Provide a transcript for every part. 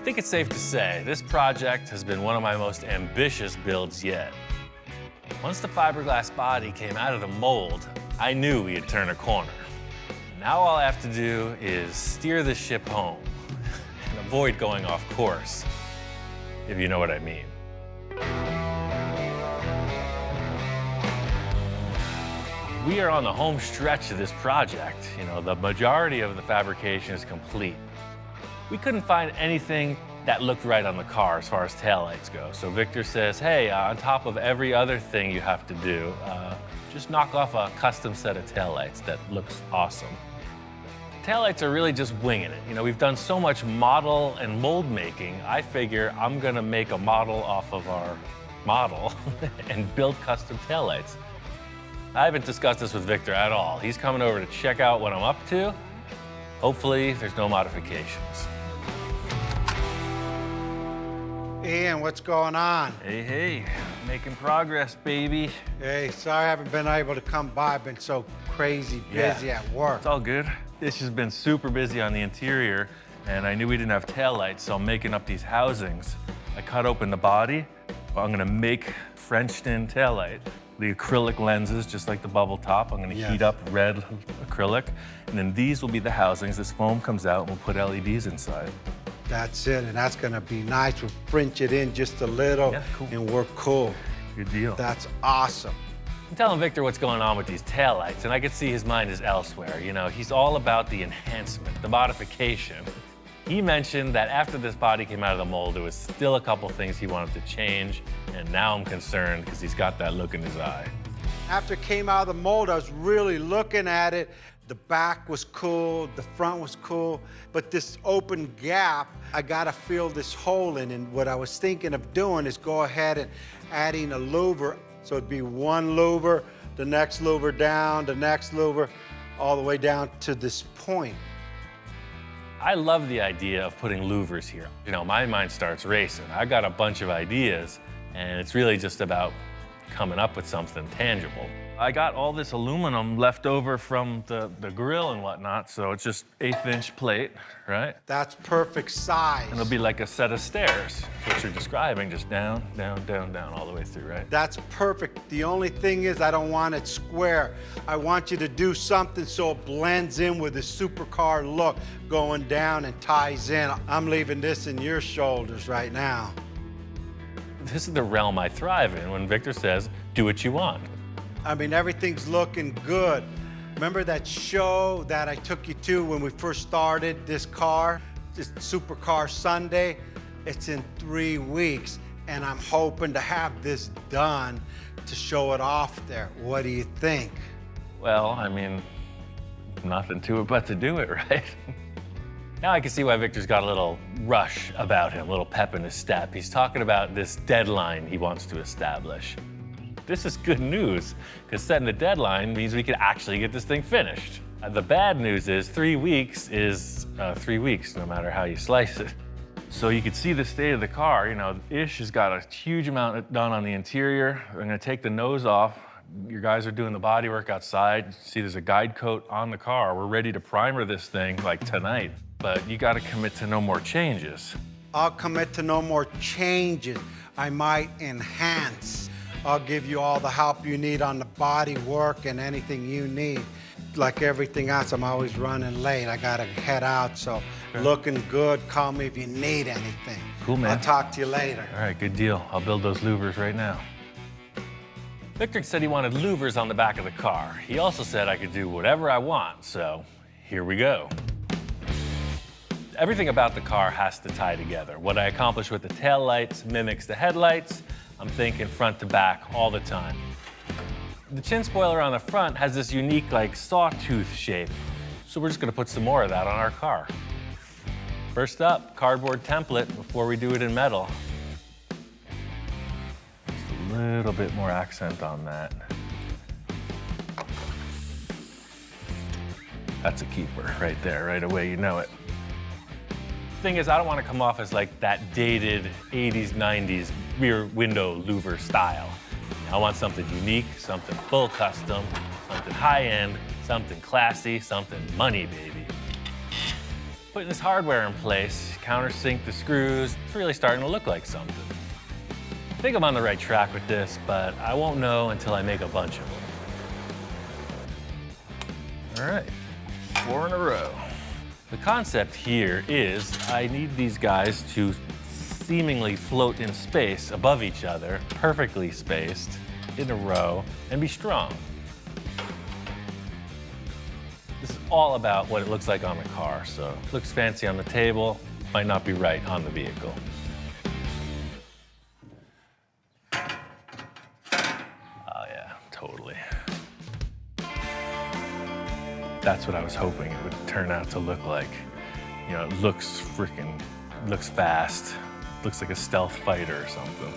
think it's safe to say this project has been one of my most ambitious builds yet. Once the fiberglass body came out of the mold, I knew we had turned a corner. Now all I have to do is steer the ship home and avoid going off course, if you know what I mean. We are on the home stretch of this project. You know, the majority of the fabrication is complete. We couldn't find anything that looked right on the car as far as taillights go. So Victor says, hey, on top of every other thing you have to do, just knock off a custom set of taillights that looks awesome. Taillights are really just winging it. You know, we've done so much model and mold making, I figure I'm gonna make a model off of our model and build custom taillights. I haven't discussed this with Victor at all. He's coming over to check out what I'm up to. Hopefully, there's no modifications. Ian, what's going on? Hey, making progress, baby. Hey, sorry I haven't been able to come by. I've been so crazy busy at work. It's all good. It's just been super busy on the interior, and I knew we didn't have taillights, so I'm making up these housings. I cut open the body. I'm gonna make French-in taillight. The acrylic lenses, just like the bubble top. I'm gonna heat up red acrylic, and then these will be the housings. This foam comes out, and we'll put LEDs inside. That's it, and that's gonna be nice. We'll French it in just a little, and we're cool. Good deal. That's awesome. I'm telling Victor what's going on with these taillights, and I can see his mind is elsewhere. You know, he's all about the enhancement, the modification. He mentioned that after this body came out of the mold, there was still a couple things he wanted to change, and now I'm concerned because he's got that look in his eye. After it came out of the mold, I was really looking at it. The back was cool, the front was cool, but this open gap, I gotta fill this hole in, and what I was thinking of doing is go ahead and adding a louver. So it'd be one louver, the next louver down, the next louver, all the way down to this point. I love the idea of putting louvers here. You know, my mind starts racing. I got a bunch of ideas, and it's really just about coming up with something tangible. I got all this aluminum left over from the grill and whatnot, so it's just 1/8" plate, right? That's perfect size. And it'll be like a set of stairs, what you're describing, just down, down, down, down, all the way through, right? That's perfect. The only thing is I don't want it square. I want you to do something so it blends in with the supercar look, going down and ties in. I'm leaving this in your shoulders right now. This is the realm I thrive in when Victor says, do what you want. I mean, everything's looking good. Remember that show that I took you to when we first started this car? This Supercar Sunday? It's in 3 weeks, and I'm hoping to have this done to show it off there. What do you think? Well, I mean, nothing to it but to do it, right? Now I can see why Victor's got a little rush about him, a little pep in his step. He's talking about this deadline he wants to establish. This is good news, because setting a deadline means we can actually get this thing finished. The bad news is 3 weeks is 3 weeks, no matter how you slice it. So you can see the state of the car. You know, Ish has got a huge amount done on the interior. I'm gonna take the nose off. Your guys are doing the body work outside. See, there's a guide coat on the car. We're ready to primer this thing like tonight, but you gotta commit to no more changes. I'll commit to no more changes. I might enhance. I'll give you all the help you need on the body work and anything you need. Like everything else, I'm always running late. I gotta head out, so looking good. Call me if you need anything. Cool, man. I'll talk to you later. All right, good deal. I'll build those louvers right now. Victor said he wanted louvers on the back of the car. He also said I could do whatever I want, so here we go. Everything about the car has to tie together. What I accomplish with the taillights mimics the headlights. I'm thinking front to back all the time. The chin spoiler on the front has this unique, like, sawtooth shape. So we're just gonna put some more of that on our car. First up, cardboard template before we do it in metal. Just a little bit more accent on that. That's a keeper right there, right away, you know it. Thing is, I don't want to come off as like that dated 80s, 90s rear window louver style. I want something unique, something full custom, something high-end, something classy, something money, baby. Putting this hardware in place countersink the screws. It's really starting to look like something. I think I'm on the right track with this, but I won't know until I make a bunch of them. All right, 4 in a row. The concept here is I need these guys to seemingly float in space above each other, perfectly spaced, in a row, and be strong. This is all about what it looks like on the car, so it looks fancy on the table, might not be right on the vehicle. Oh yeah, totally. That's what I was hoping it would turn out to look like. You know, it looks fast. Looks like a stealth fighter or something.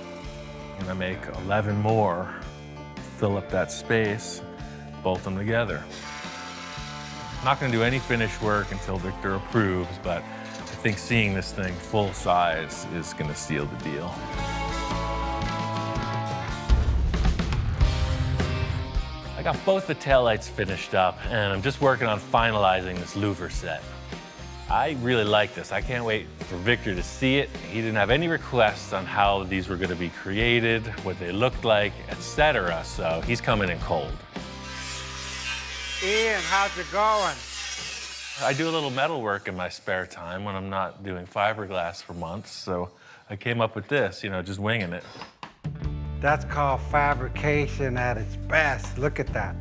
I'm gonna make 11 more, fill up that space, bolt them together. I'm not gonna do any finish work until Victor approves, but I think seeing this thing full size is gonna seal the deal. I got both the taillights finished up, and I'm just working on finalizing this louver set. I really like this. I can't wait for Victor to see it. He didn't have any requests on how these were gonna be created, what they looked like, etc. So he's coming in cold. Ian, how's it going? I do a little metal work in my spare time when I'm not doing fiberglass for months. So I came up with this, you know, just winging it. That's called fabrication at its best. Look at that.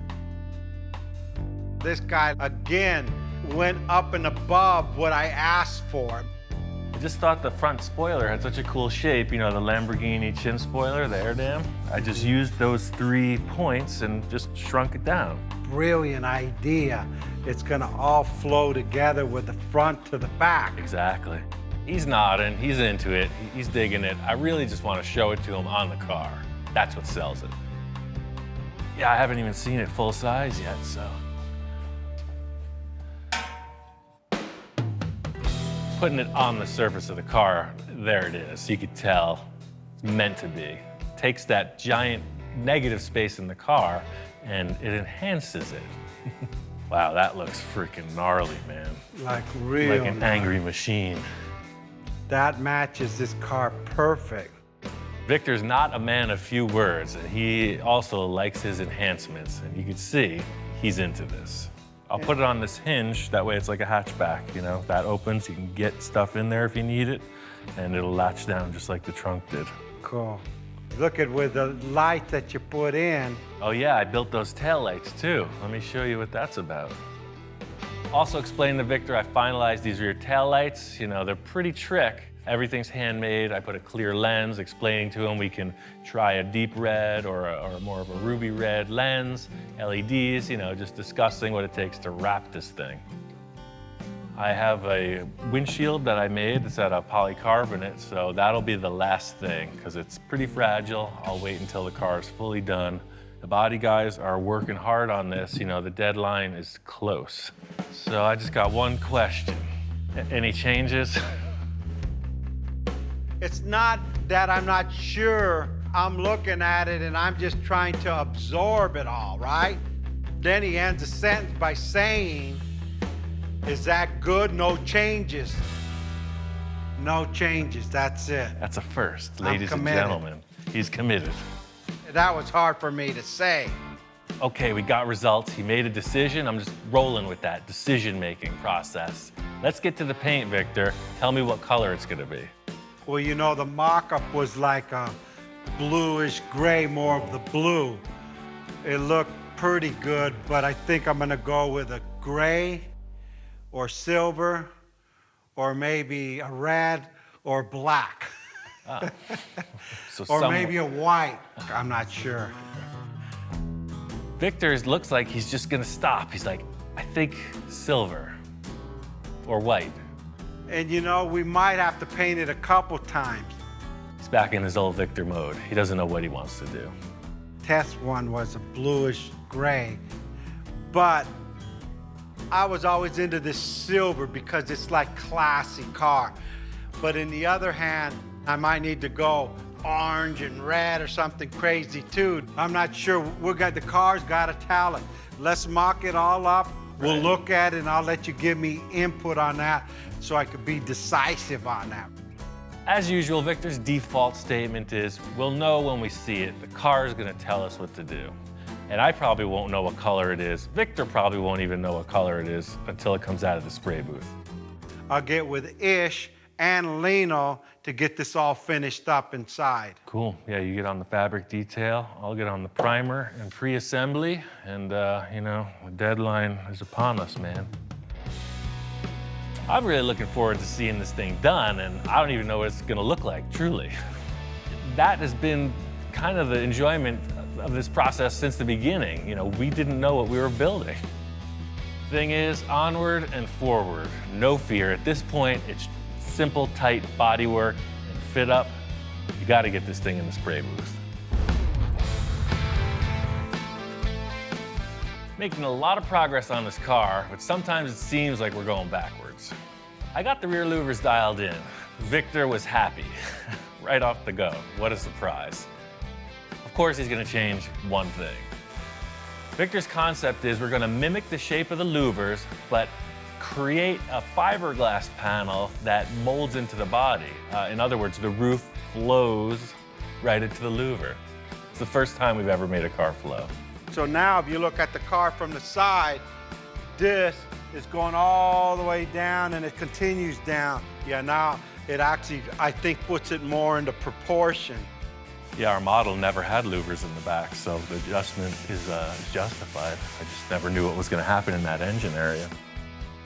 This guy, again, went up and above what I asked for. I just thought the front spoiler had such a cool shape, you know, the Lamborghini chin spoiler, the air dam. I just used those 3 points and just shrunk it down. Brilliant idea. It's gonna all flow together with the front to the back. Exactly. He's nodding, he's into it, he's digging it. I really just want to show it to him on the car. That's what sells it. Yeah, I haven't even seen it full size yet, so. Putting it on the surface of the car, there it is. You could tell it's meant to be. Takes that giant negative space in the car and it enhances it. Wow, that looks freaking gnarly, man. Like real. Like an angry machine. That matches this car perfect. Victor's not a man of few words, and he also likes his enhancements, and you can see he's into this. I'll put it on this hinge, that way it's like a hatchback, you know? That opens, you can get stuff in there if you need it, and it'll latch down just like the trunk did. Cool. Look at with the light that you put in. Oh yeah, I built those tail lights too. Let me show you what that's about. Also explained to Victor I finalized these rear tail lights. You know, they're pretty trick. Everything's handmade. I put a clear lens, explaining to him we can try a deep red or more of a ruby red lens, LEDs, you know, just discussing what it takes to wrap this thing. I have a windshield that I made that's out of polycarbonate, so that'll be the last thing because it's pretty fragile. I'll wait until the car is fully done. The body guys are working hard on this. You know, the deadline is close. So I just got one question. Any changes? It's not that I'm not sure. I'm looking at it and I'm just trying to absorb it all, right? Then he ends the sentence by saying, is that good? No changes. No changes, that's it. That's a first, ladies and gentlemen. He's committed. That was hard for me to say. Okay, we got results. He made a decision. I'm just rolling with that decision-making process. Let's get to the paint, Victor. Tell me what color it's gonna be. Well, you know, the mock-up was like a bluish gray, more of the blue. It looked pretty good, but I think I'm gonna go with a gray or silver or maybe a red or black. Ah. So or maybe a white, I'm not sure. Victor looks like he's just gonna stop. He's like, I think silver or white. And you know, we might have to paint it a couple times. He's back in his old Victor mode. He doesn't know what he wants to do. Test one was a bluish gray, but I was always into this silver because it's like classy car. But in the other hand, I might need to go orange and red or something crazy too. I'm not sure. The car's got a talent. Let's mock it all up. We'll Right. look at it and I'll let you give me input on that so I could be decisive on that. As usual, Victor's default statement is, we'll know when we see it. The car is gonna tell us what to do. And I probably won't know what color it is. Victor probably won't even know what color it is until it comes out of the spray booth. I'll get with Ish and Lino to get this all finished up inside. Cool, yeah, you get on the fabric detail, I'll get on the primer and pre-assembly, and you know, the deadline is upon us, man. I'm really looking forward to seeing this thing done, and I don't even know what it's gonna look like, truly. That has been kind of the enjoyment of this process since the beginning. You know, we didn't know what we were building. Thing is, onward and forward, no fear. At this point, it's simple, tight bodywork and fit up. You gotta get this thing in the spray booth. Making a lot of progress on this car, but sometimes it seems like we're going backwards. I got the rear louvers dialed in. Victor was happy, right off the go. What a surprise. Of course, he's gonna change one thing. Victor's concept is we're gonna mimic the shape of the louvers, but create a fiberglass panel that molds into the body. In other words, the roof flows right into the louver. It's the first time we've ever made a car flow. So now if you look at the car from the side, this is going all the way down and it continues down. Yeah, now it actually, I think, puts it more into proportion. Yeah, our model never had louvers in the back, so the adjustment is justified. I just never knew what was gonna happen in that engine area.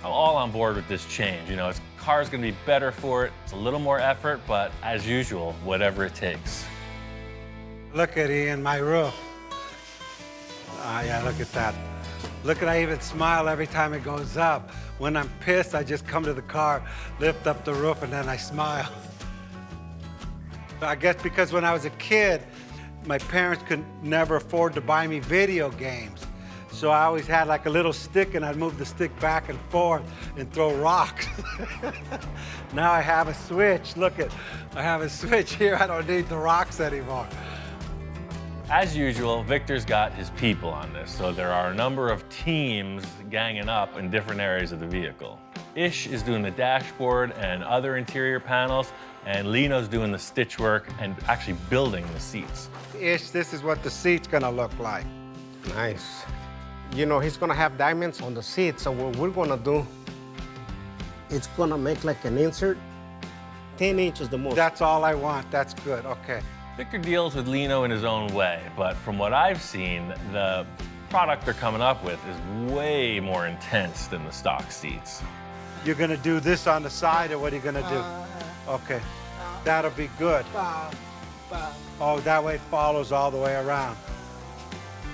I'm all on board with this change. You know, this car's gonna be better for it. It's a little more effort, but as usual, whatever it takes. Look at Ian, my roof. Ah, yeah, look at that. Look at, I even smile every time it goes up. When I'm pissed, I just come to the car, lift up the roof, and then I smile. I guess because when I was a kid, my parents could never afford to buy me video games. So I always had like a little stick and I'd move the stick back and forth and throw rocks. Now I have a switch. Look at, I have a switch here. I don't need the rocks anymore. As usual, Victor's got his people on this, so there are a number of teams ganging up in different areas of the vehicle. Ish is doing the dashboard and other interior panels, and Lino's doing the stitch work and actually building the seats. Ish, this is what the seat's gonna look like. Nice. You know, he's gonna have diamonds on the seat, so what we're gonna do, it's gonna make like an insert, 10 inches the most. That's all I want. That's good. Okay. Victor deals with Lino in his own way, but from what I've seen, the product they're coming up with is way more intense than the stock seats. You're gonna do this on the side, or what are you gonna do? Okay. That'll be good. Oh, that way it follows all the way around.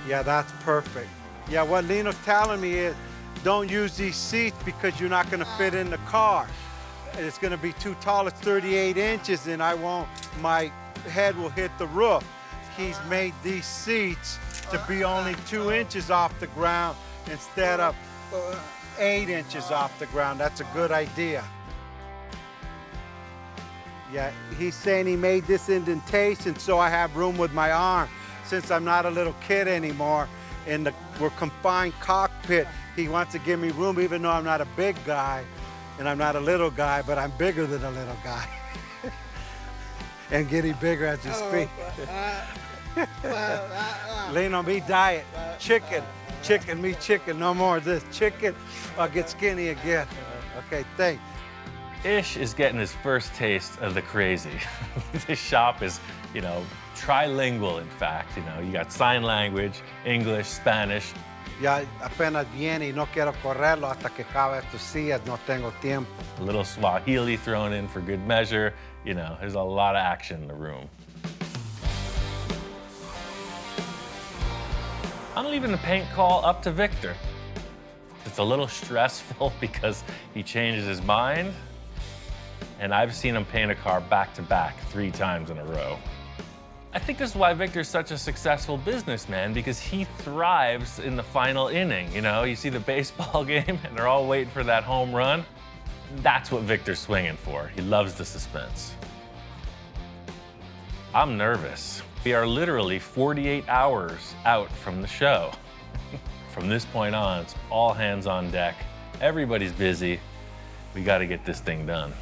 Yeah, that's perfect. Yeah, what Lino's telling me is, don't use these seats because you're not gonna fit in the car. It's gonna be too tall, it's 38 inches, and I won't, my head will hit the roof. He's made these seats to be only 2 inches off the ground instead of 8 inches off the ground. That's a good idea. Yeah, he's saying he made this indentation so I have room with my arm. Since I'm not a little kid anymore, we're confined cockpit, he wants to give me room even though I'm not a big guy and I'm not a little guy, but I'm bigger than a little guy. And getting bigger as you speak. Lino, me diet, chicken, me chicken, no more of this. Chicken, I'll get skinny again. Okay, thanks. Ish is getting his first taste of the crazy. This shop is, you know, trilingual, in fact. You know, you got sign language, English, Spanish. Ya apenas viene y no quiero correrlo hasta que acabe tus sillas, no tengo tiempo. A little Swahili thrown in for good measure. You know, there's a lot of action in the room. I'm leaving the paint call up to Victor. It's a little stressful because he changes his mind, and I've seen him paint a car back to back 3 times in a row. I think this is why Victor's such a successful businessman, because he thrives in the final inning. You know, you see the baseball game and they're all waiting for that home run. That's what Victor's swinging for. He loves the suspense. I'm nervous. We are literally 48 hours out from the show. from this point on, it's all hands on deck. Everybody's busy. We got to get this thing done.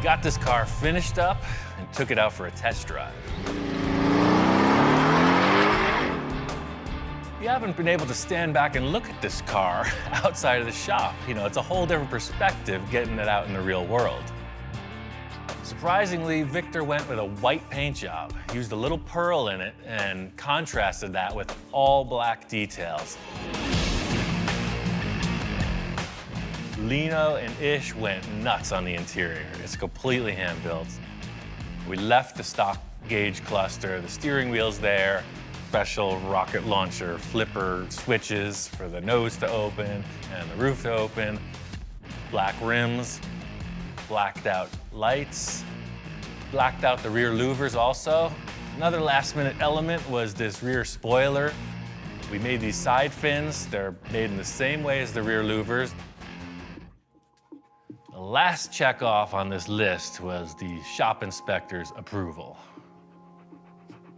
Got this car finished up and took it out for a test drive. We haven't been able to stand back and look at this car outside of the shop. You know, it's a whole different perspective getting it out in the real world. Surprisingly, Victor went with a white paint job, used a little pearl in it, and contrasted that with all black details. Lino and Ish went nuts on the interior. It's completely hand-built. We left the stock gauge cluster, the steering wheel's there, special rocket launcher flipper switches for the nose to open and the roof to open, black rims, blacked out lights, blacked out the rear louvers also. Another last-minute element was this rear spoiler. We made these side fins. They're made in the same way as the rear louvers. The last check off on this list was the shop inspector's approval.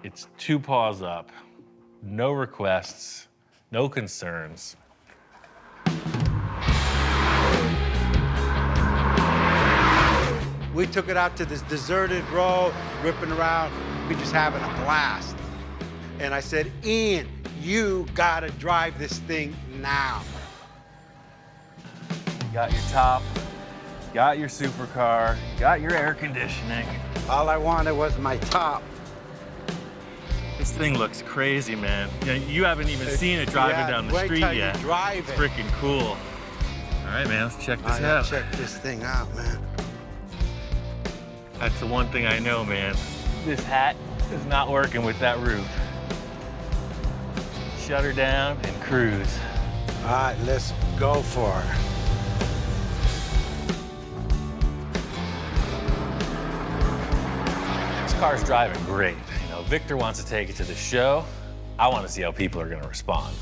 It's 2 paws up, no requests, no concerns. We took it out to this deserted road, ripping around. We just having a blast. And I said, Ian, you gotta drive this thing now. Got your top, got your supercar, got your air conditioning. All I wanted was my top. This thing looks crazy, man. You haven't even seen it driving down the street yet. Drive it's freaking cool. All right, man, let's check this out. Check this thing out, man. That's the one thing I know, man. This hat is not working with that roof. Shut her down and cruise. All right, let's go for it. This car's driving great. You know, Victor wants to take it to the show. I want to see how people are going to respond.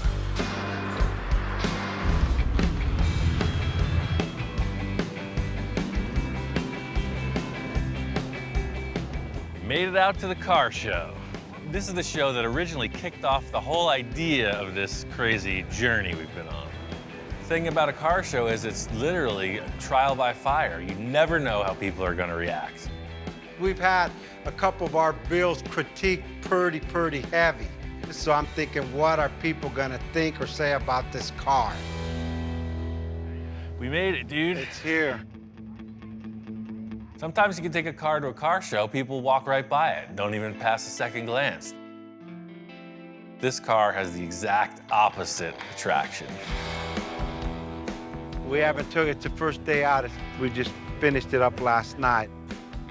Made it out to the car show. This is the show that originally kicked off the whole idea of this crazy journey we've been on. The thing about a car show is it's literally a trial by fire. You never know how people are going to react. We've had a couple of our bills critiqued pretty heavy. So I'm thinking, what are people gonna think or say about this car? We made it, dude. It's here. Sometimes you can take a car to a car show, people walk right by it, don't even pass a second glance. This car has the exact opposite attraction. We haven't took it to first day out. We just finished it up last night.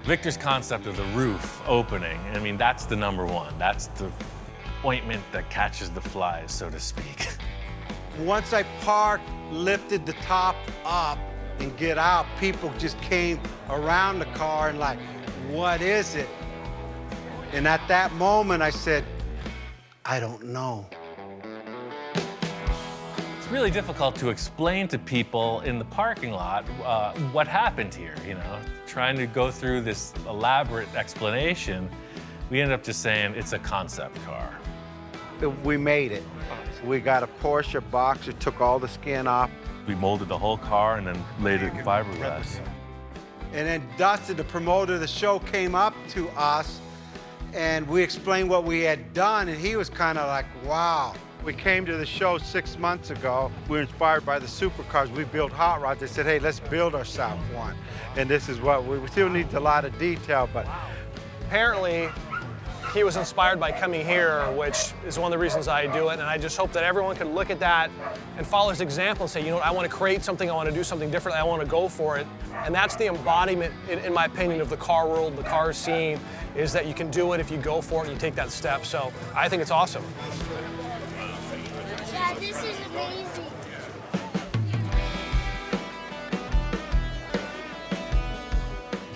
Victor's concept of the roof opening, I mean, that's the number one. That's the ointment that catches the flies, so to speak. Once I parked, lifted the top up and get out, people just came around the car and like, what is it? And at that moment, I said, I don't know. It's really difficult to explain to people in the parking lot what happened here, you know? Trying to go through this elaborate explanation, we ended up just saying it's a concept car. We made it. We got a Porsche Boxer, took all the skin off. We molded the whole car and then laid it in fiberglass. And then Dustin, the promoter of the show, came up to us and we explained what we had done, and he was kind of like, wow. We came to the show 6 months ago. We were inspired by the supercars. We built hot rods. They said, hey, let's build ourselves one. And this is what we still need a lot of detail, but. Apparently, he was inspired by coming here, which is one of the reasons I do it. And I just hope that everyone can look at that and follow his example and say, you know what, I want to create something, I want to do something different, I want to go for it. And that's the embodiment, in my opinion, of the car world, the car scene, is that you can do it if you go for it and you take that step. So I think it's awesome. Yeah, this is amazing.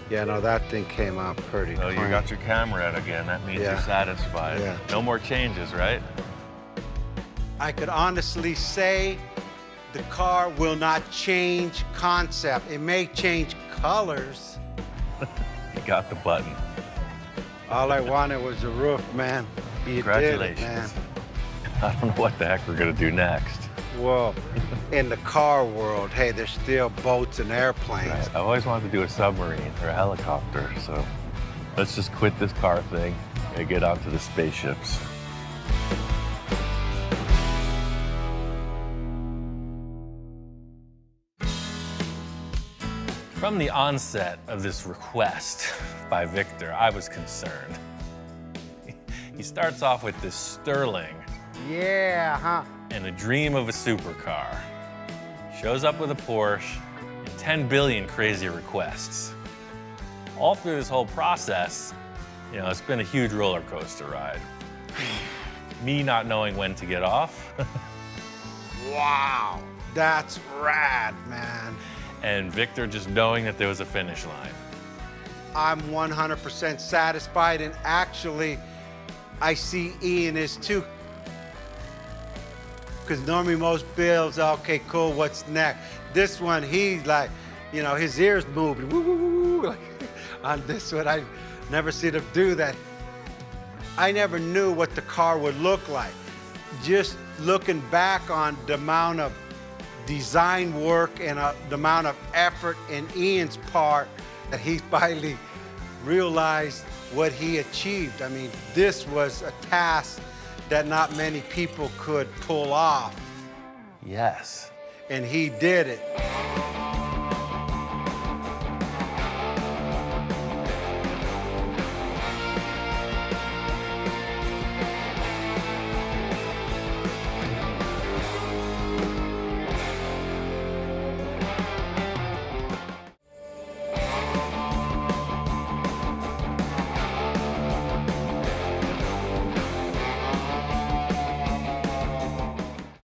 Yeah, no, that thing came out pretty Oh, you clean. got your camera out again. That means Yeah. you're satisfied. Yeah. No more changes, right? I could honestly say the car will not change concept. It may change colors. You got the button. All I wanted was a roof, man. You did it, Congratulations. man. I don't know what the heck we're gonna do next. Well, in the car world, hey, there's still boats and airplanes. I've always wanted to do a submarine or a helicopter, so let's just quit this car thing and get onto the spaceships. From the onset of this request by Victor, I was concerned. He starts off with this Sterling Yeah, huh? and a dream of a supercar. Shows up with a Porsche and 10 billion crazy requests. All through this whole process, you know, it's been a huge roller coaster ride. Me not knowing when to get off, Wow, that's rad, man. and Victor just knowing that there was a finish line. I'm 100% satisfied, and actually, I see Ian is too. Because normally most builds, okay, cool, what's next? This one, he's like, you know, his ears moving, woo, woo, woo, woo. Like, on this one, I never seen him do that. I never knew what the car would look like. Just looking back on the amount of design work and the amount of effort in Ian's part that he finally realized what he achieved. I mean, this was a task that not many people could pull off, Yes. and he did it.